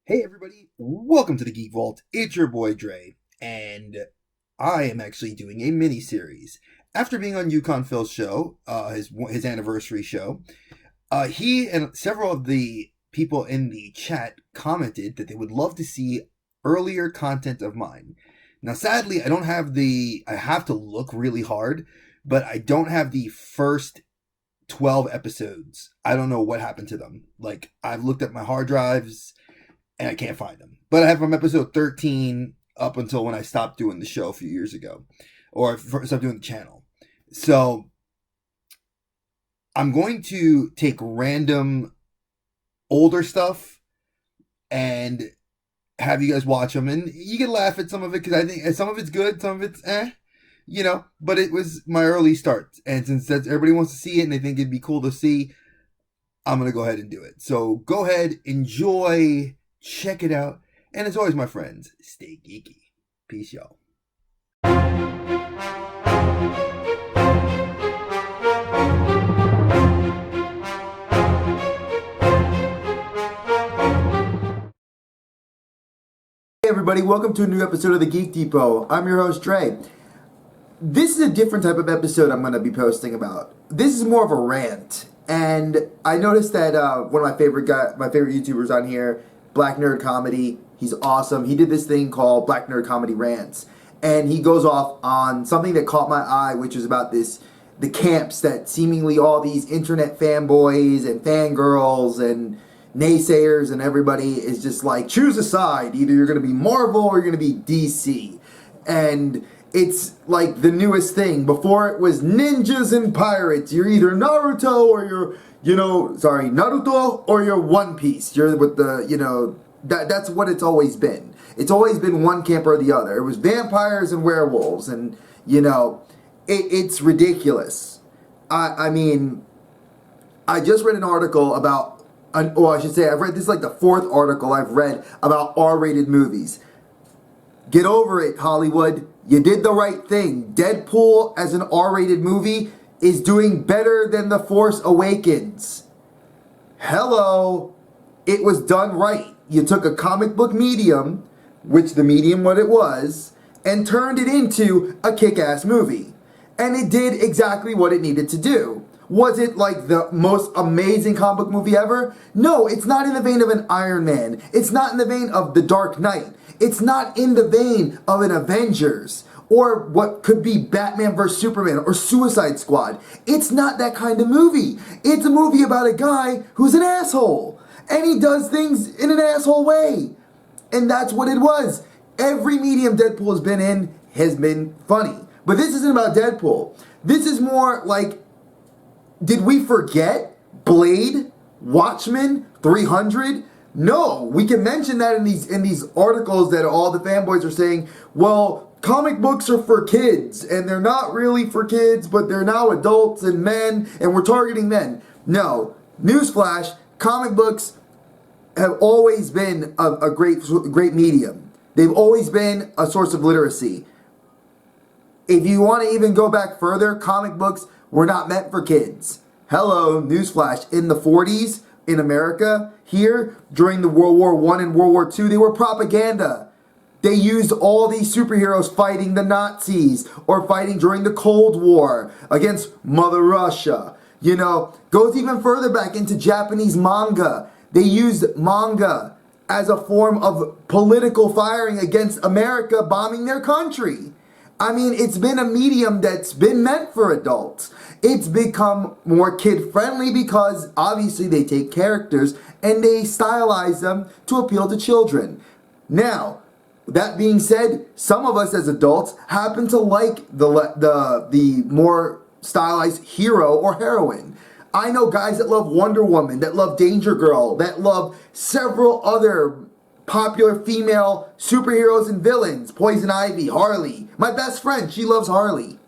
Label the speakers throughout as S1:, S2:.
S1: Hey everybody, welcome to the Geek Vault. It's your boy Dre, and I am actually doing a mini series. After being on Yukon Phil's show, his anniversary show, he and several of the people in the chat commented that they would love to see earlier content of mine. Now, sadly, I don't have I have to look really hard, but I don't have the first 12 episodes. I don't know what happened to them. Like, I've looked at my hard drives and I can't find them. But I have from episode 13 up until when I stopped doing the show a few years ago, or stopped doing the channel. So I'm going to take random older stuff and have you guys watch them, and you can laugh at some of it because I think some of it's good, some of it's but it was my early start, and since everybody wants to see it and they think it'd be cool to see, I'm gonna go ahead and do it. So go ahead, enjoy. Check it out. And as always, my friends, stay geeky. Peace, y'all. Hey everybody, welcome to a new episode of the Geek Depot. I'm your host, Dre. This is a different type of episode I'm going to be posting about. This is more of a rant. And I noticed that one of my favorite YouTubers on here, Black Nerd Comedy. He's awesome. He did this thing called Black Nerd Comedy Rants. And he goes off on something that caught my eye, which is about the camps that seemingly all these internet fanboys and fangirls and naysayers and everybody is just like, choose a side. Either you're going to be Marvel or you're going to be DC. And it's like the newest thing. Before it was ninjas and pirates. You're either Naruto or you're Naruto or you're One Piece. You're with the, that's what it's always been. It's always been one camp or the other. It was vampires and werewolves, and, it's ridiculous. I mean, I just read an article about, I've read this is like the fourth article I've read about R-rated movies. Get over it, Hollywood. You did the right thing. Deadpool as an R-rated movie is doing better than The Force Awakens. Hello. It was done right. You took a comic book medium, which the medium what it was, and turned it into a kick-ass movie. And it did exactly what it needed to do. Was it like the most amazing comic book movie ever? No, it's not in the vein of an Iron Man. It's not in the vein of The Dark Knight. It's not in the vein of an Avengers or what could be Batman vs. Superman or Suicide Squad. It's not that kind of movie. It's a movie about a guy who's an asshole. And he does things in an asshole way. And that's what it was. Every medium Deadpool has been in has been funny. But this isn't about Deadpool. This is more like, did we forget Blade, Watchmen, 300? No, we can mention that in these articles that all the fanboys are saying, well, comic books are for kids, and they're not really for kids, but they're now adults and men, and we're targeting men. No, newsflash, comic books have always been a great medium. They've always been a source of literacy. If you want to even go back further, comic books were not meant for kids. Hello, newsflash, in the 40s, in America, here, during the World War I and World War II, they were propaganda. They used all these superheroes fighting the Nazis or fighting during the Cold War against Mother Russia. Goes even further back into Japanese manga. They used manga as a form of political firing against America bombing their country. I mean, it's been a medium that's been meant for adults. It's become more kid-friendly because obviously they take characters and they stylize them to appeal to children. Now, that being said, some of us as adults happen to like the more stylized hero or heroine. I know guys that love Wonder Woman, that love Danger Girl, that love several other popular female superheroes and villains. Poison Ivy, Harley. My best friend, she loves Harley.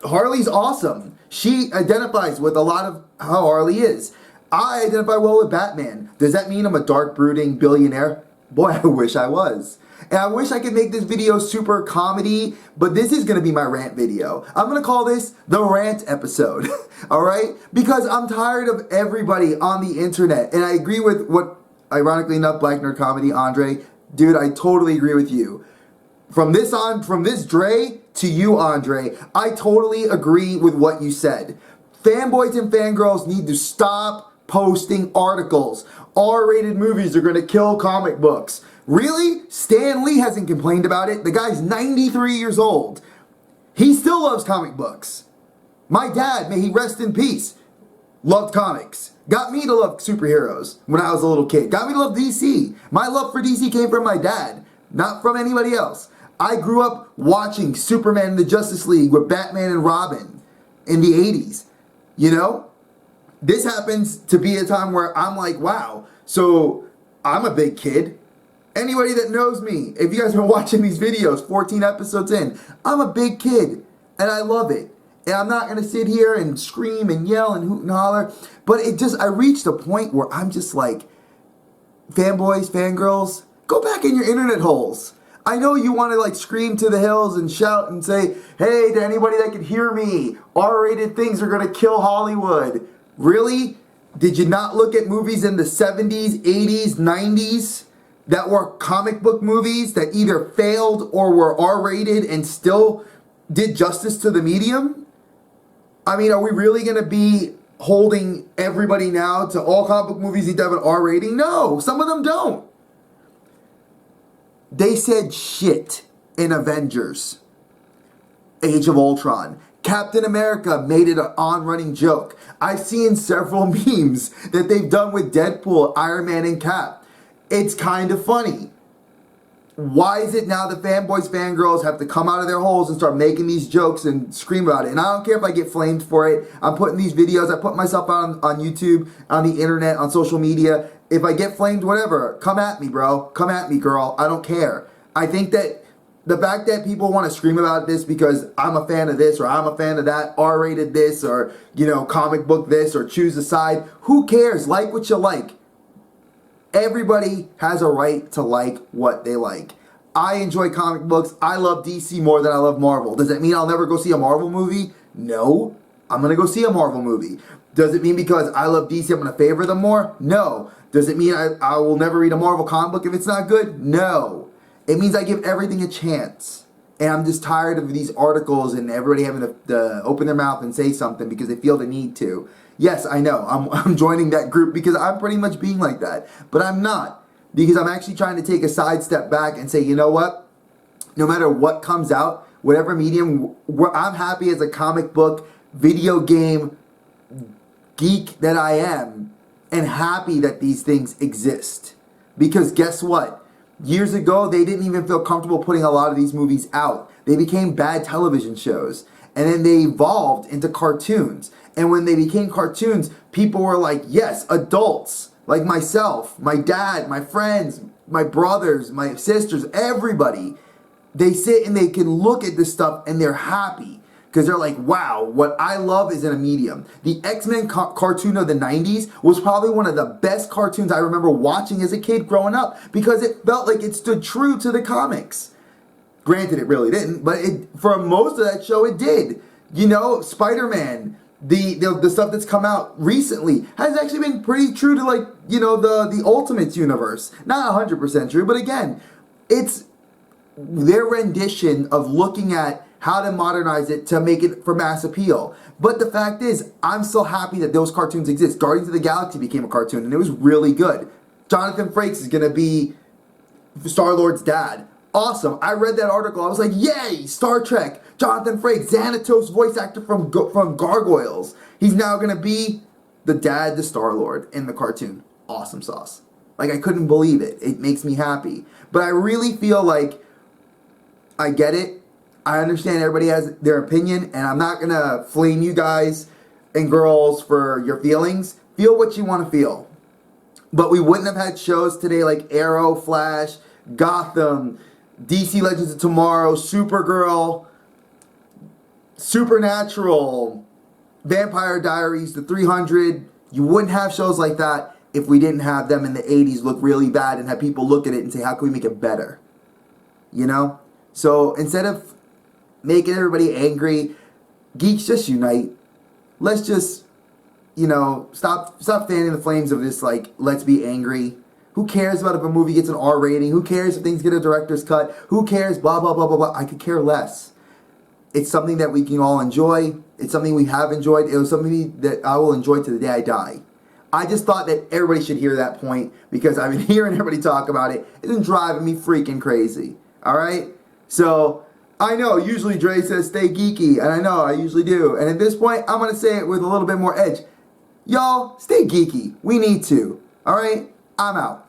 S1: Harley's awesome. She identifies with a lot of how Harley is. I identify well with Batman. Does that mean I'm a dark, brooding billionaire? Boy, I wish I was. And I wish I could make this video super comedy, but this is going to be my rant video. I'm going to call this the rant episode, all right? Because I'm tired of everybody on the internet. And I agree with what, ironically enough, Black Nerd Comedy, Andre, dude, I totally agree with you. From this Dre to you, Andre, I totally agree with what you said. Fanboys and fangirls need to stop posting articles. R-rated movies are going to kill comic books. Really? Stan Lee hasn't complained about it. The guy's 93 years old. He still loves comic books. My dad, may he rest in peace, loved comics. Got me to love superheroes when I was a little kid. Got me to love DC. My love for DC came from my dad, not from anybody else. I grew up watching Superman and the Justice League with Batman and Robin in the 80s. You know? This happens to be a time where I'm like, wow, so I'm a big kid. Anybody that knows me, if you guys have been watching these videos, 14 episodes in, I'm a big kid, and I love it. And I'm not going to sit here and scream and yell and hoot and holler, but I reached a point where I'm just like, fanboys, fangirls, go back in your internet holes. I know you want to like scream to the hills and shout and say, hey, to anybody that can hear me, R-rated things are going to kill Hollywood. Really? Did you not look at movies in the 70s, 80s, 90s that were comic book movies that either failed or were R-rated and still did justice to the medium? I mean, are we really going to be holding everybody now to all comic book movies need to have an R rating? No, some of them don't. They said shit in Avengers, Age of Ultron. Captain America made it an on-running joke. I've seen several memes that they've done with Deadpool, Iron Man, and Cap. It's kind of funny. Why is it now the fanboys, fangirls have to come out of their holes and start making these jokes and scream about it? And I don't care if I get flamed for it. I'm putting these videos, I put myself on YouTube, on the internet, on social media. If I get flamed, whatever, come at me, bro. Come at me, girl. I don't care. I think that the fact that people want to scream about this because I'm a fan of this or I'm a fan of that, R-rated this or, you know, comic book this or choose a side, who cares? Like what you like. Everybody has a right to like what they like. I enjoy comic books. I love DC more than I love Marvel. Does that mean I'll never go see a Marvel movie? No. I'm going to go see a Marvel movie. Does it mean because I love DC I'm going to favor them more? No. Does it mean I will never read a Marvel comic book if it's not good? No. It means I give everything a chance. And I'm just tired of these articles and everybody having to open their mouth and say something because they feel the need to. Yes, I know. I'm joining that group because I'm pretty much being like that. But I'm not. Because I'm actually trying to take a side step back and say, you know what? No matter what comes out, whatever medium, I'm happy as a comic book, video game geek that I am, and happy that these things exist. Because guess what? Years ago, they didn't even feel comfortable putting a lot of these movies out. They became bad television shows. And then they evolved into cartoons. And when they became cartoons, people were like, yes, adults, like myself, my dad, my friends, my brothers, my sisters, everybody, they sit and they can look at this stuff and they're happy. Because they're like, wow, what I love is in a medium. The X-Men cartoon of the 90s was probably one of the best cartoons I remember watching as a kid growing up because it felt like it stood true to the comics. Granted, it really didn't, but for most of that show, it did. You know, Spider-Man, the stuff that's come out recently has actually been pretty true to, like, you know, the Ultimates universe. Not 100% true, but again, it's their rendition of looking at how to modernize it to make it for mass appeal. But the fact is, I'm still happy that those cartoons exist. Guardians of the Galaxy became a cartoon, and it was really good. Jonathan Frakes is going to be Star-Lord's dad. Awesome. I read that article. I was like, yay, Star Trek. Jonathan Frakes, Xanatos voice actor from Gargoyles. He's now going to be the dad to Star-Lord in the cartoon. Awesome sauce. Like, I couldn't believe it. It makes me happy. But I really feel like I get it. I understand everybody has their opinion, and I'm not going to flame you guys and girls for your feelings. Feel what you want to feel. But we wouldn't have had shows today like Arrow, Flash, Gotham, DC Legends of Tomorrow, Supergirl, Supernatural, Vampire Diaries, The 300. You wouldn't have shows like that if we didn't have them in the 80s look really bad and have people look at it and say, how can we make it better? you know? So instead of making everybody angry, geeks, just unite. Let's just, stop fanning the flames of this, like, let's be angry. Who cares about if a movie gets an R rating? Who cares if things get a director's cut? Who cares? Blah, blah, blah, blah, blah. I could care less. It's something that we can all enjoy. It's something we have enjoyed. It was something that I will enjoy to the day I die. I just thought that everybody should hear that point because I've been hearing everybody talk about it. It's been driving me freaking crazy. All right? So, I know, usually Dre says stay geeky, and I know, I usually do. And at this point, I'm going to say it with a little bit more edge. Y'all, stay geeky. We need to. All right? I'm out.